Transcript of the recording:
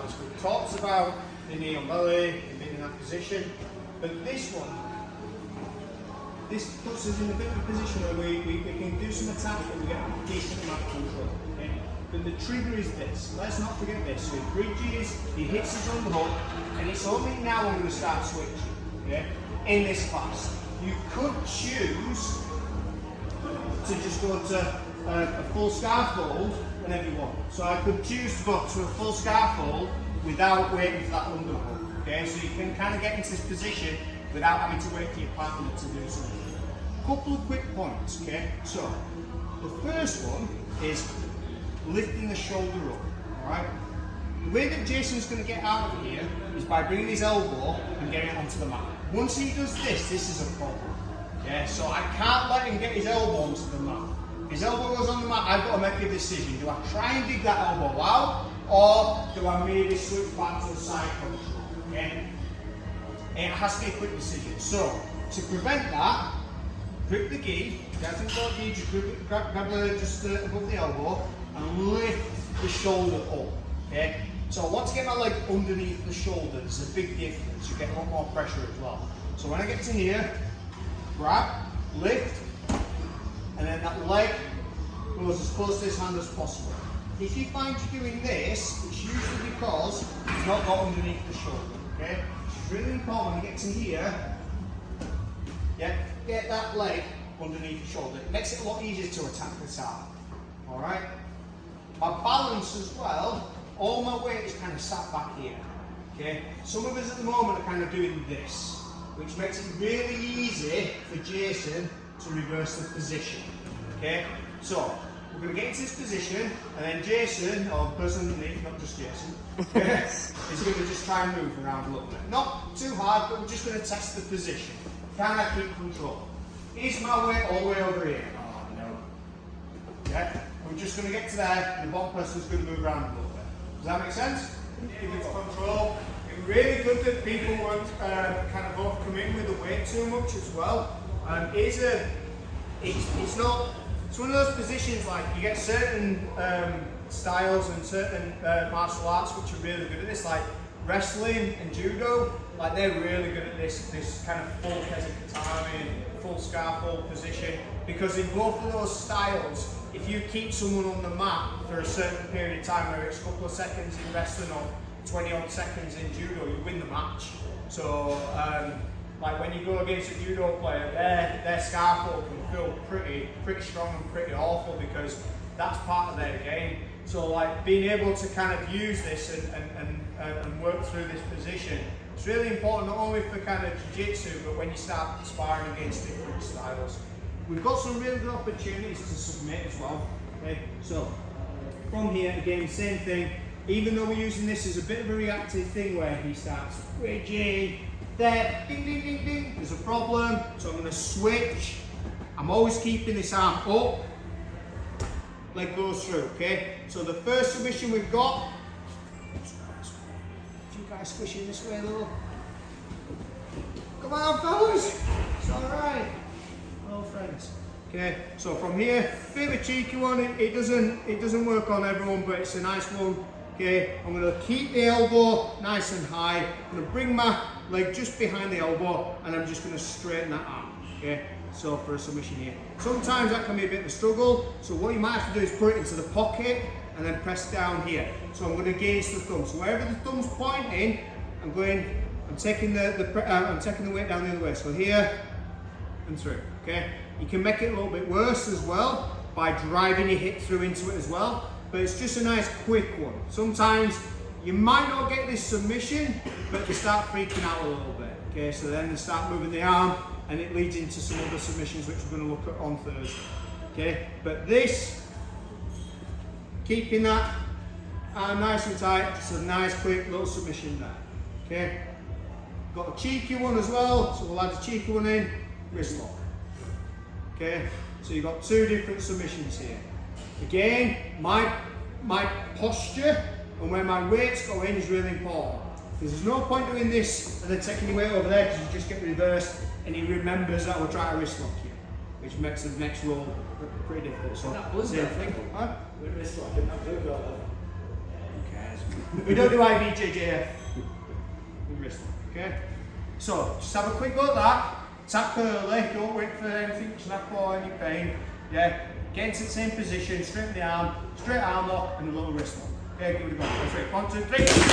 stylist. We've talked about the knee on belly, being in that position, but this one, this puts us in a bit of a position where we can do some attacks but we get a decent amount of control. Okay? But the trigger is this. Let's not forget this. So he bridges, he hits his own hook, and it's only now I'm going to start switching. Okay? In this class, you could choose to just go to a full scaffold whenever you want. So I could choose to go to a full scaffold without waiting for that underhook. Okay, so you can kind of get into this position without having to wait for your partner to do something. Couple of quick points. Okay, so the first one is lifting the shoulder up. All right. The way that Jason's going to get out of here is by bringing his elbow and getting it onto the mat. Once he does this, this is a problem. Okay, so I can't let him get his elbow onto the mat. If his elbow goes on the mat, I've got to make a decision. Do I try and dig that elbow out, or do I maybe switch back to the side control? Okay? It has to be a quick decision. So, to prevent that, grip the gi, don't go gi, just grab it just above the elbow, and lift the shoulder up. Okay? So I want to get my leg underneath the shoulder. There's a big difference. You get a lot more pressure as well. So when I get to here, grab, lift, and then that leg goes as close to his hand as possible. If you find you're doing this, it's usually because it's not got underneath the shoulder. Okay? It's really important when you get to here, yeah, get that leg underneath the shoulder. It makes it a lot easier to attack this arm. Alright? My balance as well, all my weight is kind of sat back here. Okay? Some of us at the moment are kind of doing this, which makes it really easy for Jason to reverse the position. Okay? So, we're going to get into this position, and then Jason, or the person underneath, not just Jason, is going to just try and move around a little bit. Not too hard, but we're just going to test the position. Can I keep control? Is my weight all the way over here? Oh, no. Yeah? We're just going to get to there, and the bottom person's going to move around a little bit. Does that make sense? Keep it control. It's really good that people won't kind of overcommit with the weight too much as well. It's one of those positions like you get certain styles and certain martial arts which are really good at this, like wrestling and judo. Like they're really good at this kind of full kezakatame, full scaffold position, because in both of those styles, if you keep someone on the mat for a certain period of time, whether it's a couple of seconds in wrestling or 20 odd seconds in judo, you win the match. So like when you go against a judo player, their scaffold can feel pretty strong and pretty awful, because that's part of their game. So like being able to kind of use this and work through this position, it's really important not only for kind of jiu-jitsu, but when you start sparring against different styles. We've got some really good opportunities to submit as well. Okay, so from here again, same thing. Even though we're using this as a bit of a reactive thing where he starts bridging, there, ding, ding, ding, ding, there's a problem, so I'm going to switch. I'm always keeping this arm up, leg goes through, okay? So the first submission we've got, if you guys squishing this way a little. Come on, fellas, it's alright. Hello, friends. Okay, so from here, bit of a cheeky one, it doesn't work on everyone, but it's a nice one. Okay, I'm going to keep the elbow nice and high. I'm going to bring my leg just behind the elbow, and I'm just going to straighten that arm. Okay, so for a submission here. Sometimes that can be a bit of a struggle, so what you might have to do is put it into the pocket and then press down here. So I'm going to gauge the thumb. So wherever the thumb's pointing, I'm taking the weight down the other way. So here and through. Okay, you can make it a little bit worse as well by driving your hip through into it as well. But it's just a nice quick one. Sometimes you might not get this submission, but you start freaking out a little bit. Okay, so then they start moving the arm, and it leads into some other submissions which we're going to look at on Thursday. Okay, but this, keeping that arm nice and tight, just a nice quick little submission there. Okay, got a cheeky one as well, so we'll add a cheeky one in, wrist lock. Okay, so you've got two different submissions here. Again, my posture and where my weight's going is really important. Because there's no point doing this and then taking your weight over there, because you just get reversed and he remembers that we're trying to wrist lock you, which makes the next roll pretty difficult. So, same thing. Huh? Wrist lock, not blue belt. Okay. We don't do BJJ with wrist lock, okay? So, just have a quick go at that. Tap early, don't wait for anything to snap or any pain. Yeah, get into the same position, straighten the arm, straight arm lock and a little wrist lock. Okay, give it a go. That's right, 1, 2, 3.